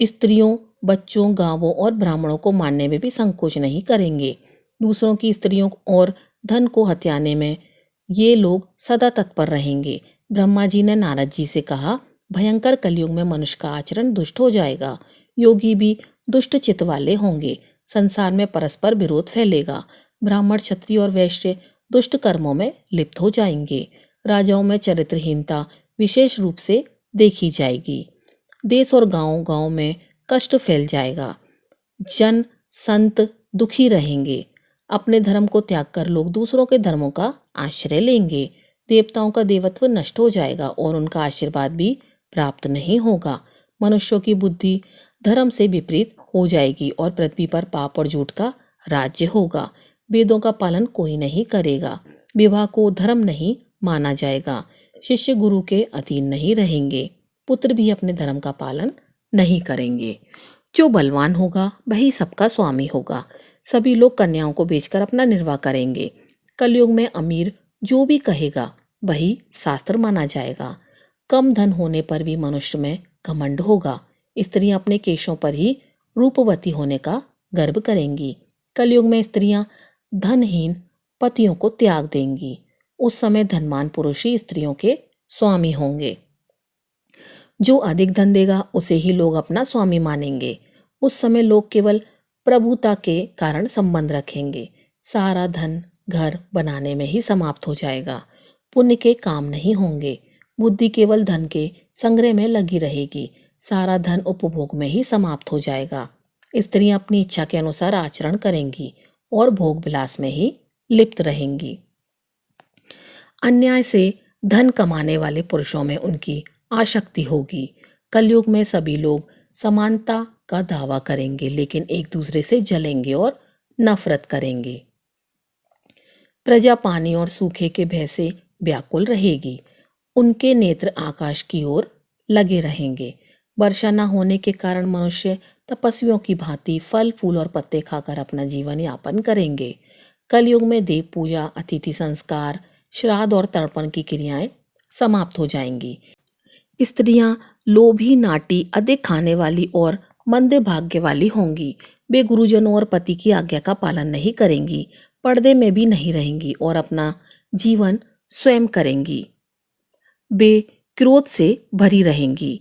स्त्रियों, बच्चों, गांवों और ब्राह्मणों को मारने में भी संकोच नहीं करेंगे। दूसरों की स्त्रियों और धन को हत्याने में ये लोग सदा तत्पर रहेंगे। ब्रह्मा जी ने नारद जी से कहा, भयंकर कलयुग में मनुष्य का आचरण दुष्ट हो जाएगा। योगी भी दुष्ट चित्त वाले होंगे। संसार में परस्पर विरोध फैलेगा। ब्राह्मण, क्षत्रिय और वैश्य दुष्ट कर्मों में लिप्त हो जाएंगे। राजाओं में चरित्रहीनता विशेष रूप से देखी जाएगी। देश और गांव गांव में कष्ट फैल जाएगा। जन संत दुखी रहेंगे। अपने धर्म को त्याग कर लोग दूसरों के धर्मों का आश्रय लेंगे। देवताओं का देवत्व नष्ट हो जाएगा और उनका आशीर्वाद भी प्राप्त नहीं होगा। मनुष्यों की बुद्धि धर्म से विपरीत हो जाएगी और पृथ्वी पर पाप और झूठ का राज्य होगा। वेदों का पालन कोई नहीं करेगा। विवाह को धर्म नहीं माना जाएगा। शिष्य गुरु के अधीन नहीं रहेंगे। पुत्र भी अपने धर्म का पालन नहीं करेंगे। जो बलवान होगा वही सबका स्वामी होगा। सभी लोग कन्याओं को बेचकर अपना निर्वाह करेंगे। कलयुग में अमीर जो भी कहेगा वही शास्त्र माना जाएगा। कम धन होने पर भी मनुष्य में घमंड होगा। स्त्रियां अपने केशों पर ही रूपवती होने का गर्व करेंगी। कलयुग में स्त्रियां धनहीन पतियों को त्याग देंगी। उस समय धनवान पुरुष ही स्त्रियों के स्वामी होंगे। जो अधिक धन देगा उसे ही लोग अपना स्वामी मानेंगे। उस समय लोग केवल प्रभुता के कारण संबंध रखेंगे। सारा धन घर बनाने में ही समाप्त हो जाएगा। पुण्य के काम नहीं होंगे। बुद्धि केवल धन के संग्रह में लगी रहेगी। सारा धन उपभोग में ही समाप्त हो जाएगा। स्त्रियां अपनी इच्छा के अनुसार आचरण करेंगी और भोग विलास में ही लिप्त रहेंगी। अन्याय से धन कमाने वाले पुरुषों में उनकी आसक्ति होगी। कलयुग में सभी लोग समानता का दावा करेंगे, लेकिन एक दूसरे से जलेंगे और नफरत करेंगे। प्रजा पानी और सूखे के भय से व्याकुल रहेगी। उनके नेत्र आकाश की ओर लगे रहेंगे। वर्षा न होने के कारण मनुष्य तपस्वियों की भांति फल, फूल और पत्ते खाकर अपना जीवन यापन करेंगे। कलयुग में देव पूजा, अतिथि संस्कार, श्राद्ध और तर्पण की क्रियाएं समाप्त हो जाएंगी। स्त्रियां लोभी, नाटी, अधिक खाने वाली और मंदे भाग्य वाली होंगी। वे गुरुजनों और पति की आज्ञा का पालन नहीं करेंगी, पर्दे में भी नहीं रहेंगी और अपना जीवन स्वयं करेंगी। वे क्रोध से भरी रहेंगी,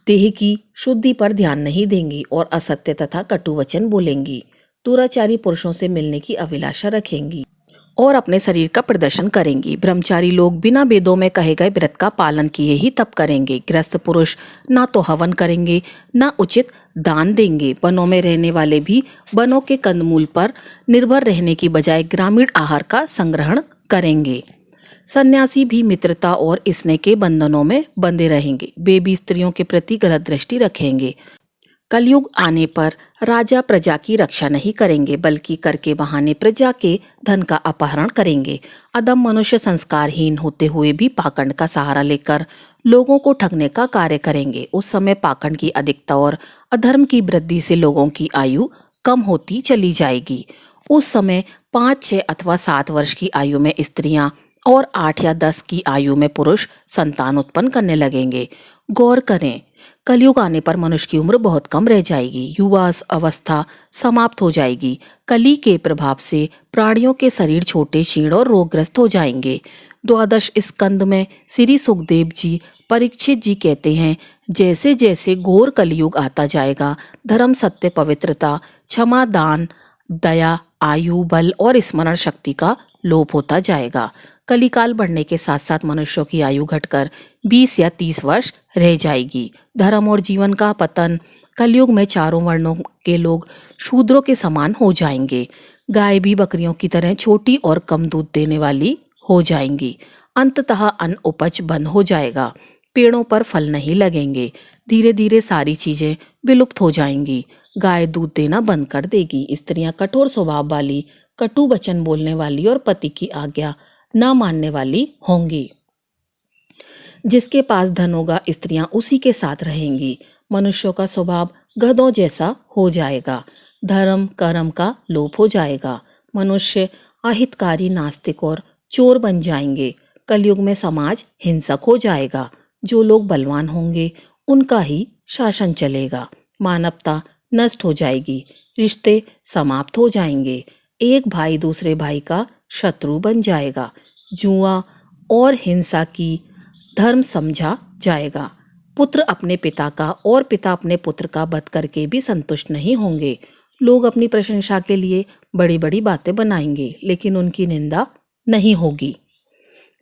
देह की शुद्धि पर ध्यान नहीं देंगी और असत्य तथा कटु वचन बोलेंगी। दुराचारी पुरुषों से मिलने की अभिलाषा रखेंगी और अपने शरीर का प्रदर्शन करेंगी। ब्रह्मचारी लोग बिना वेदों में कहे गए व्रत का पालन किए ही तप करेंगे। गृहस्थ पुरुष ना तो हवन करेंगे ना उचित दान देंगे। वनों में रहने वाले भी वनों के कंदमूल पर निर्भर रहने की बजाय ग्रामीण आहार का संग्रहण करेंगे। सन्यासी भी मित्रता और स्नेह के बंधनों में बंधे रहेंगे। वे भी स्त्रियों के प्रति गलत दृष्टि रखेंगे। कलयुग आने पर राजा प्रजा की रक्षा नहीं करेंगे, बल्कि कर के बहाने प्रजा के धन का अपहरण करेंगे। अधम मनुष्य संस्कारहीन होते हुए भी पाखंड का सहारा लेकर लोगों को ठगने का कार्य करेंगे। उस समय पाखंड की अधिकता और अधर्म की वृद्धि से लोगों की आयु कम होती चली जाएगी। उस समय 5, 6 अथवा 7 वर्ष की आयु में स्त्रियां और 8 या 10 की आयु में पुरुष संतान उत्पन्न करने लगेंगे। गौर करें, कलयुग आने पर मनुष्य की उम्र बहुत कम रह जाएगी। युवा अवस्था समाप्त हो जाएगी। कली के प्रभाव से प्राणियों के शरीर छोटे, क्षीण और रोगग्रस्त हो जाएंगे। 12 स्कंद में श्री सुखदेव जी परीक्षित जी कहते हैं, जैसे जैसे घोर कलयुग आता जाएगा, धर्म, सत्य, पवित्रता, क्षमा, दान, दया, आयु, बल और स्मरण शक्ति का लोप होता जाएगा। कलिकाल बढ़ने के साथ साथ मनुष्यों की आयु घटकर 20 या 30 वर्ष रह जाएगी। धर्म और जीवन का पतन। कलयुग में चारों वर्णों के लोग शूद्रों के समान हो जाएंगे। गाय भी बकरियों की तरह छोटी और कम दूध देने वाली हो जाएंगी। अंततः अन्न उपज बंद हो जाएगा। पेड़ों पर फल नहीं लगेंगे। धीरे धीरे सारी चीजें विलुप्त हो जाएंगी। गाय दूध देना बंद कर देगी। स्त्रियां कठोर स्वभाव वाली, कटु वचन बोलने वाली और पति की आज्ञा न मानने वाली होंगी। जिसके पास धन होगा, स्त्रियां उसी के साथ रहेंगी। मनुष्यों का स्वभाव गधों जैसा हो जाएगा। धर्म कर्म का लोप हो जाएगा। मनुष्य अहितकारी, नास्तिक और चोर बन जाएंगे। कलयुग में समाज हिंसक हो जाएगा। जो लोग बलवान होंगे उनका ही शासन चलेगा। मानवता नष्ट हो जाएगी। रिश्ते समाप्त हो जाएंगे। एक भाई दूसरे भाई का शत्रु बन जाएगा। जुआ और हिंसा की धर्म समझा जाएगा। पुत्र अपने पिता का और पिता अपने पुत्र का वध करके भी संतुष्ट नहीं होंगे। लोग अपनी प्रशंसा के लिए बड़ी बड़ी बातें बनाएंगे, लेकिन उनकी निंदा नहीं होगी।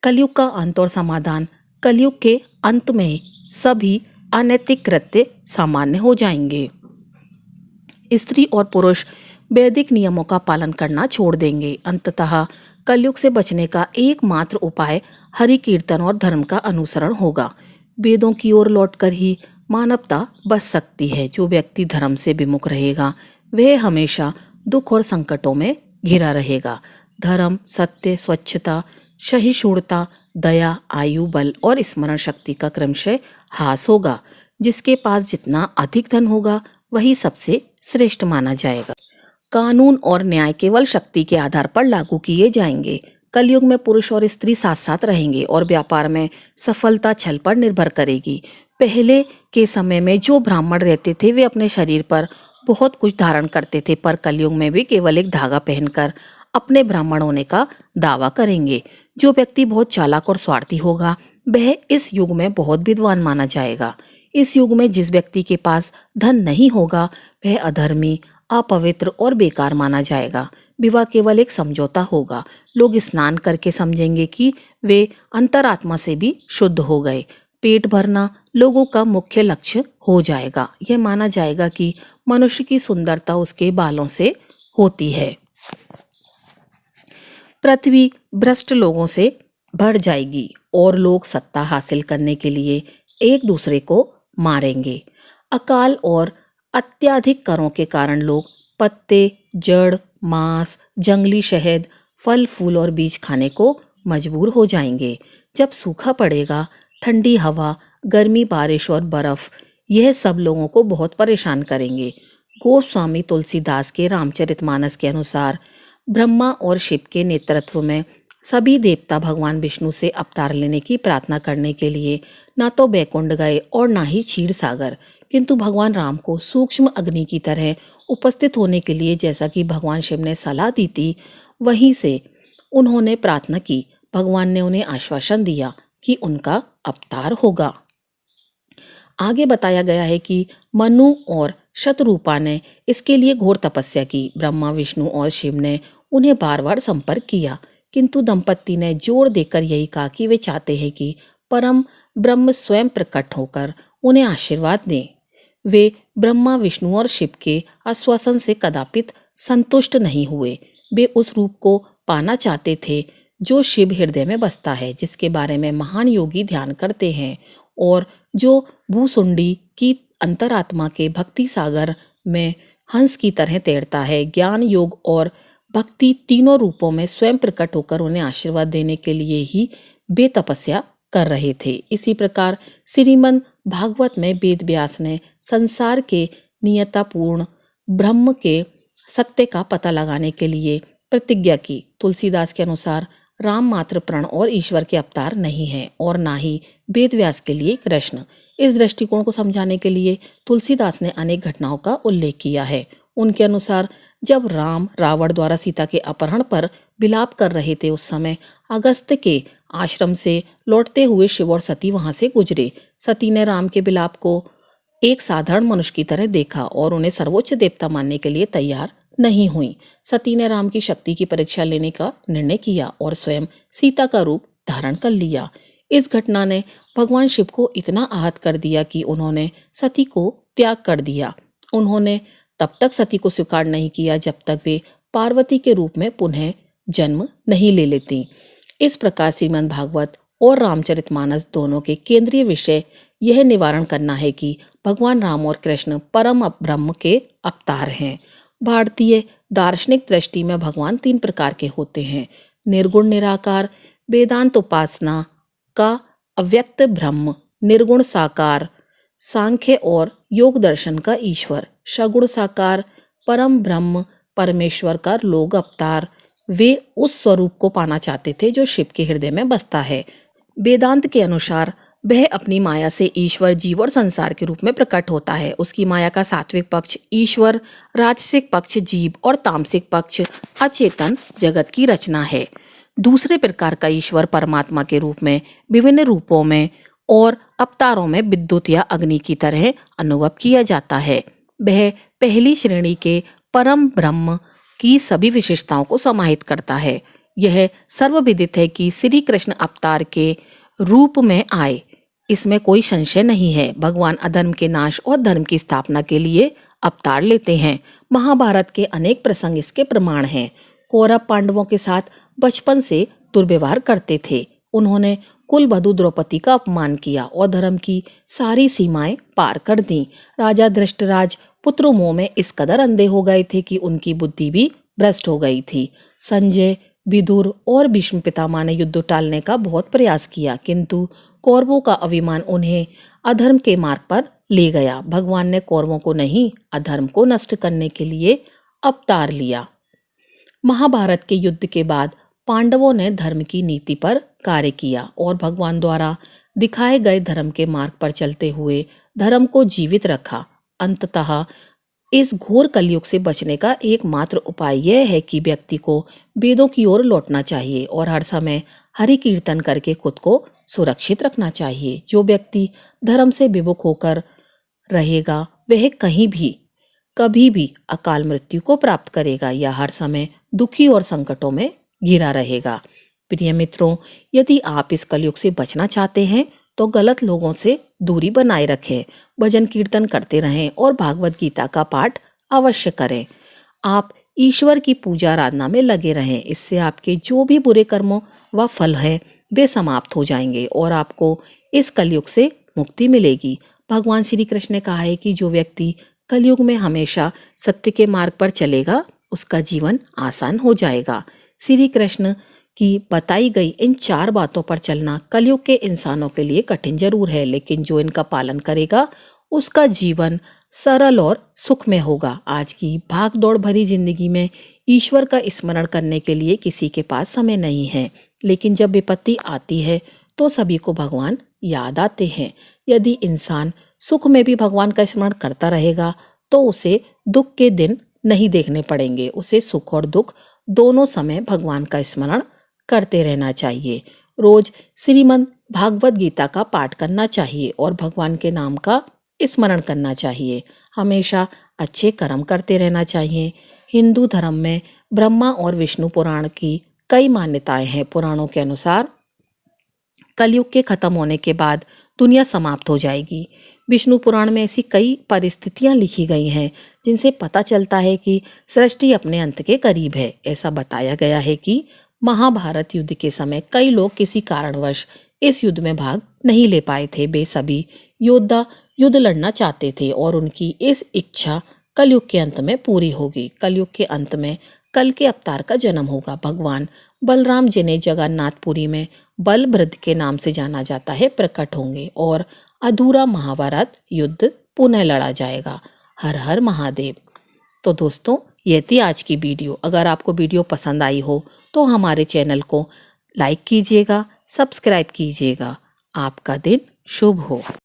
कलयुग का अंत और समाधान। कलयुग के अंत में सभी अनैतिक कृत्य सामान्य हो जाएंगे। स्त्री और पुरुष वैदिक नियमों का पालन करना छोड़ देंगे। अंततः कलयुग से बचने का एकमात्र उपाय हरि कीर्तन और धर्म का अनुसरण होगा। वेदों की ओर लौटकर ही मानवता बच सकती है। जो व्यक्ति धर्म से विमुख रहेगा वह हमेशा दुख और संकटों में घिरा रहेगा। धर्म, सत्य, स्वच्छता, सहिष्णुता, दया, आयु, बल और स्मरण शक्ति का क्रमशः ह्रास होगा। जिसके पास जितना अधिक धन होगा वही सबसे श्रेष्ठ माना जाएगा। कानून और न्याय केवल शक्ति के आधार पर लागू किए जाएंगे। कलयुग में पुरुष और स्त्री साथ साथ रहेंगे और व्यापार में सफलता छल पर निर्भर करेगी। पहले के समय में जो ब्राह्मण रहते थे वे अपने शरीर पर बहुत कुछ धारण करते थे, पर कलयुग में भी केवल एक धागा पहनकर अपने ब्राह्मण होने का दावा करेंगे। जो व्यक्ति बहुत चालाक और स्वार्थी होगा वह इस युग में बहुत विद्वान माना जाएगा। इस युग में जिस व्यक्ति के पास धन नहीं होगा वह अधर्मी, अपवित्र और बेकार माना जाएगा। विवाह केवल एक समझौता होगा। लोग स्नान करके समझेंगे कि वे अंतरात्मा से भी शुद्ध हो गए। पेट भरना लोगों का मुख्य लक्ष्य हो जाएगा। यह माना जाएगा कि मनुष्य की सुंदरता उसके बालों से होती है। पृथ्वी भ्रष्ट लोगों से भर जाएगी और लोग सत्ता हासिल करने के लिए एक दूसरे को मारेंगे। अकाल और अत्यधिक करों के कारण लोग पत्ते, जड़, मांस, जंगली शहद, फल फूल और बीज खाने को मजबूर हो जाएंगे। जब सूखा पड़ेगा, ठंडी हवा, गर्मी, बारिश और बर्फ यह सब लोगों को बहुत परेशान करेंगे। गोस्वामी तुलसीदास के रामचरितमानस के अनुसार ब्रह्मा और शिव के नेतृत्व में सभी देवता भगवान विष्णु से अवतार लेने की प्रार्थना करने के लिए ना तो बैकुंठ गए और ना ही क्षीर सागर, किंतु भगवान राम को सूक्ष्म अग्नि की तरह उपस्थित होने के लिए, जैसा कि भगवान शिव ने सलाह दी थी, वहीं से उन्होंने प्रार्थना की। भगवान ने उन्हें आश्वासन दिया कि उनका अवतार होगा। आगे बताया गया है कि मनु और शतरूपा ने इसके लिए घोर तपस्या की। ब्रह्मा, विष्णु और शिव ने उन्हें बार बार संपर्क किया, किंतु दंपत्ति ने जोर देकर यही कहा कि वे चाहते हैं कि परम ब्रह्म स्वयं प्रकट होकर उन्हें आशीर्वाद दें। वे ब्रह्मा, विष्णु और शिव के आश्वासन से कदापित संतुष्ट नहीं हुए। वे उस रूप को पाना चाहते थे जो शिव हृदय में बसता है, जिसके बारे में महान योगी ध्यान करते हैं, और जो भूसुंडी की अंतरात्मा के भक्ति सागर में हंस की तरह तैरता है। ज्ञान, योग और भक्ति तीनों रूपों में स्वयं प्रकट होकर उन्हें आशीर्वाद देने के लिए ही बेतपस्या कर रहे थे। इसी प्रकार श्रीमद् भागवत में वेद व्यास ने संसार के नियतापूर्ण ब्रह्म के सत्य का पता लगाने के लिए प्रतिज्ञा की। तुलसीदास के अनुसार राम मात्र प्रण और ईश्वर के अवतार नहीं है, और ना ही वेद व्यास के लिए कृष्ण। इस दृष्टिकोण को समझाने के लिए तुलसीदास ने अनेक घटनाओं का उल्लेख किया है। उनके अनुसार जब राम रावण द्वारा सीता के अपहरण पर विलाप कर रहे थे, उस समय अगस्त्य के आश्रम से लौटते हुए शिव और सती वहां से गुजरे। सती ने राम के विलाप को एक साधारण मनुष्य की तरह देखा और उन्हें सर्वोच्च देवता मानने के लिए तैयार नहीं हुई। सती ने राम की शक्ति की परीक्षा लेने का निर्णय किया और स्वयं सीता का रूप धारण कर लिया। इस घटना ने भगवान शिव को इतना आहत कर दिया कि उन्होंने सती को त्याग कर दिया। उन्होंने तब तक सती को स्वीकार नहीं किया जब तक वे पार्वती के रूप में पुनः जन्म नहीं ले लेती। इस प्रकार श्रीमद् भागवत और रामचरितमानस दोनों के केंद्रीय विषय यह निवारण करना है कि भगवान राम और कृष्ण परम ब्रह्म के अवतार हैं। भारतीय दार्शनिक दृष्टि में भगवान तीन प्रकार के होते हैं: निर्गुण निराकार, वेदांत उपासना का अव्यक्त ब्रह्म, निर्गुण साकार, सांख्य और योग दर्शन का ईश्वर, सगुण साकार, परम ब्रह्म परमेश्वर का लोक अवतार। वे उस स्वरूप को पाना चाहते थे जो शिव के हृदय में बसता है। वेदांत के अनुसार वह अपनी माया से ईश्वर, जीव और संसार के रूप में प्रकट होता है। उसकी माया का सात्विक पक्ष ईश्वर, राजसिक पक्ष जीव और तामसिक पक्ष अचेतन जगत की रचना है। दूसरे प्रकार का ईश्वर परमात्मा के रूप में विभिन्न रूपों में और अवतारों में विद्युत या अग्नि की तरह अनुभव किया जाता है। वह पहली श्रेणी के परम ब्रह्म की सभी विशेषताओं को समाहित करता है। यह सर्वविदित है कि श्री कृष्ण अवतार के रूप में आए, इसमें कोई संशय नहीं है। भगवान अधर्म के नाश और धर्म की स्थापना के लिए अवतार लेते हैं। महाभारत के अनेक प्रसंग इसके प्रमाण हैं। कौरव पांडवों के साथ बचपन से दुर्व्यवहार करते थे। उन्होंने कुलवधू द्रौपदी का अपमान किया और धर्म की सारी सीमाएं पार कर दी। राजा धृष्टराज पुत्रमोह में इस कदर अंधे हो गए थे कि उनकी बुद्धि भी भ्रष्ट हो गई थी। संजय, विदुर और भीष्म पितामह ने युद्ध टालने का बहुत प्रयास किया, किंतु कौरवों का अभिमान उन्हें अधर्म के मार्ग पर ले गया। भगवान ने कौरवों को नहीं, अधर्म को नष्ट करने के लिए अवतार लिया। महाभारत के युद्ध के बाद पांडवों ने धर्म की नीति पर कार्य किया और भगवान द्वारा दिखाए गए धर्म के मार्ग पर चलते हुए धर्म को जीवित रखा। अंततः इस घोर कलयुग से बचने का एकमात्र उपाय यह है कि व्यक्ति को वेदों की ओर लौटना चाहिए और हर समय हरि कीर्तन करके खुद को सुरक्षित रखना चाहिए। जो व्यक्ति धर्म से विमुख होकर रहेगा वह कहीं भी कभी भी अकाल मृत्यु को प्राप्त करेगा या हर समय दुखी और संकटों में घिरा रहेगा। प्रिय मित्रों, यदि आप इस कलयुग से बचना चाहते हैं तो गलत लोगों से दूरी बनाए रखें, भजन कीर्तन करते रहें और भागवत गीता का पाठ अवश्य करें। आप ईश्वर की पूजा आराधना में लगे रहें। इससे आपके जो भी बुरे कर्मों व फल है वे समाप्त हो जाएंगे और आपको इस कलयुग से मुक्ति मिलेगी। भगवान श्री कृष्ण ने कहा है कि जो व्यक्ति कलयुग में हमेशा सत्य के मार्ग पर चलेगा उसका जीवन आसान हो जाएगा। श्री कृष्ण की बताई गई इन 4 बातों पर चलना कलयुग के इंसानों के लिए कठिन जरूर है, लेकिन जो इनका पालन करेगा उसका जीवन सरल और सुखमय होगा। आज की भाग दौड़ भरी जिंदगी में ईश्वर का स्मरण करने के लिए किसी के पास समय नहीं है, लेकिन जब विपत्ति आती है तो सभी को भगवान याद आते हैं। यदि इंसान सुख में भी भगवान का स्मरण करता रहेगा तो उसे दुख के दिन नहीं देखने पड़ेंगे। उसे सुख और दुख दोनों समय भगवान का स्मरण करते रहना चाहिए। रोज श्रीमद् भागवत गीता का पाठ करना चाहिए और भगवान के नाम का स्मरण करना चाहिए। हमेशा अच्छे कर्म करते रहना चाहिए। हिंदू धर्म में ब्रह्मा और विष्णु पुराण की कई मान्यताएं हैं। पुराणों के अनुसार कलयुग के खत्म होने के बाद दुनिया समाप्त हो जाएगी। विष्णु पुराण में ऐसी कई परिस्थितियां लिखी गई हैं जिनसे पता चलता है कि सृष्टि अपने अंत के करीब है। ऐसा बताया गया है कि महाभारत युद्ध के समय कई लोग किसी कारणवश इस युद्ध में भाग नहीं ले पाए थे। वे सभी योद्धा युद्ध लड़ना चाहते थे और उनकी इस इच्छा कलयुग के अंत में पूरी होगी। कलयुग के अंत में कल के अवतार का जन्म होगा। भगवान बलराम, जिन्हें जगन्नाथपुरी में बलभद्र के नाम से जाना जाता है, प्रकट होंगे और अधूरा महाभारत युद्ध पुनः लड़ा जाएगा। हर हर महादेव। तो दोस्तों, ये थी आज की वीडियो। अगर आपको वीडियो पसंद आई हो तो हमारे चैनल को लाइक कीजिएगा, सब्सक्राइब कीजिएगा। आपका दिन शुभ हो।